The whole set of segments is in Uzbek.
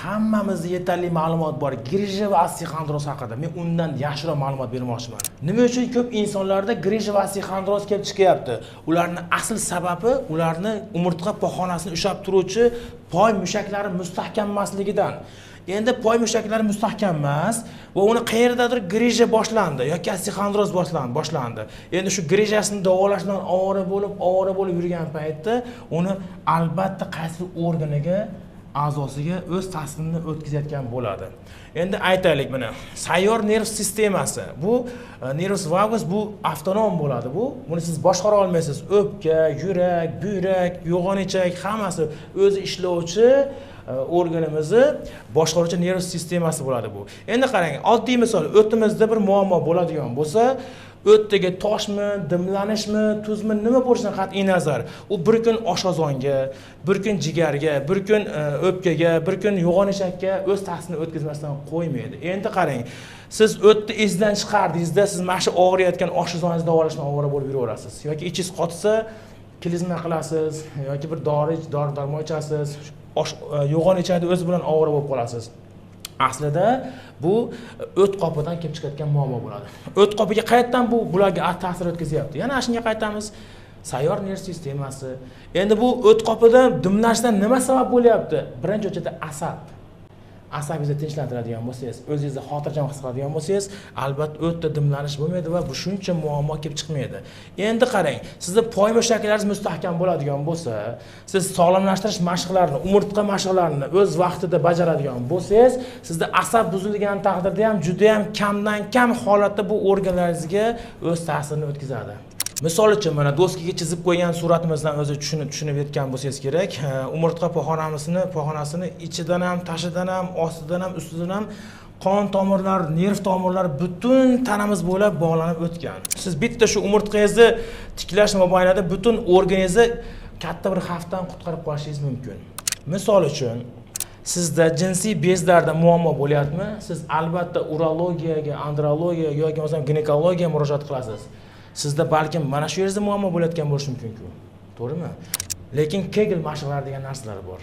hammamizda yetarli ma'lumot bor Grija va osteoxondroz haqida. Men undan yaxshiroq ma'lumot bermoqchiman. Nima uchun ko'p insonlarda Grija va osteoxondroz kelib chiqyapti? Ularning asl sababi ularni umurtqa pog'onasini ushlab turuvchi poy mushaklari mustahkam emasligidan. Endi poy mushaklari mustahkam emas va uni qayerdadir grija boshlandi yoki osteoxondroz boshlandi. Endi shu grijasini davolashdan ovora bo'lib yurgan paytda uni albatta qaysi organiga, a'zosiga o'z ta'sirini o'tkazayotgan bo'ladi. Endi aytaylik mana sayyor nerv sistemasi. Bu nervus vagus bu avtonom bo'ladi. Buni siz boshqara olmaysiz. O'pka, yurak, buyrak, yo'g'on ichak hammasi o'zi ishlovchi organimizni boshqaruvchi nerv sistemasi bo'ladi bu. Endi qarang, oddiy misol, o'timizda bir muammo bo'ladigan bo'lsa, o'tdagi toshmi, dimlanishmi, tuzmi, nima bo'lishidan qat'iy nazar, u bir kun oshqozonga, bir kun jigarga, bir kun o'pkaga, bir kun yo'g'on eshakka o'z ta'sirini o'tkazmasdan qo'ymaydi. Endi qarang, siz o'tni esdan chiqardingizda, siz mana shu og'riyotgan oshqozoningizni davolashdan ovora bo'lib yuraverasiz yoki ichingiz qotsa, klizma qilasiz yoki bir dori-darmon ichasiz. Yo'g'on ichadi o'zi bilan ovora bo'lib qolasiz. Aslida bu o't qopidan kelib chiqayotgan muammo bo'ladi. O't qopiga qayerdan bularga ta'sir o'tkazyapti? Yana shunga qaytamiz. Sayyor nerv sistemasi. Endi bu o't qopidan dimlashdan nima sabab bo'lyapti? Birinchi o'rinda asab. Asabingizni tinchlantiradigan bo'lsangiz, o'zingizni xotirjam his qiladigan bo'lsangiz, albatta o'tda dimlanish bo'lmaydi va bu shuncha muammo kelib chiqmaydi. Endi qarang, sizning poy mushaklaringiz mustahkam bo'ladigan bo'lsa, siz sog'lomlashtirish mashqlarini, umurtqa mashqlarini o'z vaqtida bajaradigan bo'lsangiz, sizda asab buzilgan taqdirda ham juda ham kamdan kam holatda bu organlaringizga o'z ta'sirini o'tkazadi. Misol uchun mana doskaga chizib qo'ygan suratimizdan o'zi tushunib yetgan bo'lsangiz kerak. Umurtqa pog'onasini ichidan ham, tashidan ham, ostidan ham, ustidan ham qon tomirlar, nerv tomirlari butun tanamiz bo'ylab bog'lanib o'tgan. Siz bitta shu umurtqangizni tiklash mobaynida butun organizingizni katta bir xavfdan qutqarib qolishingiz mumkin. Misol uchun sizda jinsiy bezlarda muammo bo'lyaptimi? Siz albatta urologiyaga, andrologiya yoki bo'lmasa ginekologiyaga murojaat qilasiz. Sizda balkim mana shu yerda muammo bo'layotgan bo'lishi mumkin-ku. To'g'rimi? Lekin Kegel mashqlari degan narsalar bor.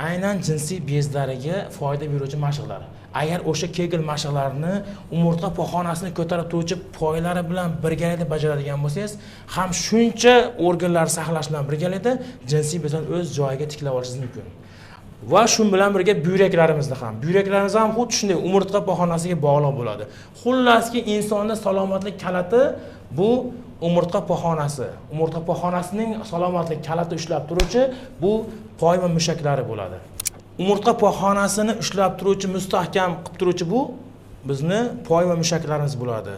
Aynan jinsiy bezlariga foyda beruvchi mashqlar. Agar o'sha Kegel mashqlarini umurtqa pog'onasini ko'tarib turuvchi poylari bilan birgalikda bajaradigan bo'lsangiz, ham shuncha organlar saqlash bilan birgalikda jinsiy bezni o'z joyiga tiklab olishingiz mumkin. Va shu bilan birga buyraklarimizni ham. Buyraklarimiz ham xuddi shunday umurtqa pog'onasiga bog'liq bo'ladi. Xullaski insonning salomatlik kaliti bu umurtqa pog'onasi. Umurtqa pog'onasining salomatlik kaliti ushlab turuvchi bu poy va mushaklari bo'ladi. Umurtqa pog'onasini ushlab turuvchi, mustahkam qilib turuvchi bu bizni poy va mushaklarimiz bo'ladi.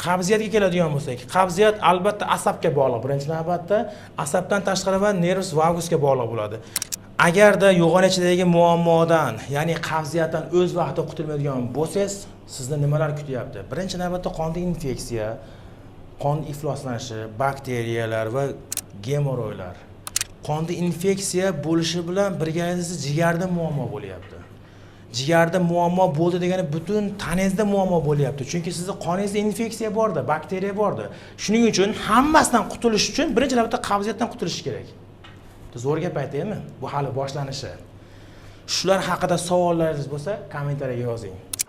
Qabziyatga keladigan bo'lsak, qabziyat albatta asabga bog'liq. Birinchi navbatda asabdan tashqari va nervus vagusga bog'liq bo'ladi. Agarda yo'g'on ichidagi muammodan, ya'ni qabziyatdan o'z vaqtida qutulmaydigan bo'lsangiz, sizni nimalar kutyapti? Birinchi navbatda qonda infeksiya, qon ifloslanishi, bakteriyalar va gemoroylar. Qonda infeksiya bo'lishi bilan birgalikda jigarda muammo bo'lyapti. Jigarda muammo bo'ldi degani butun tanangizda muammo bo'lyapti. Chunki sizning qoningizda infeksiya borda, bakteriya borda. Shuning uchun hammasidan qutulish uchun birinchi navbatda qabziyatdan qutulish kerak. Zo'r gap aytaymi? Bu hali boshlanishi. Shular haqida savollaringiz bo'lsa, kommentariyaga yozing.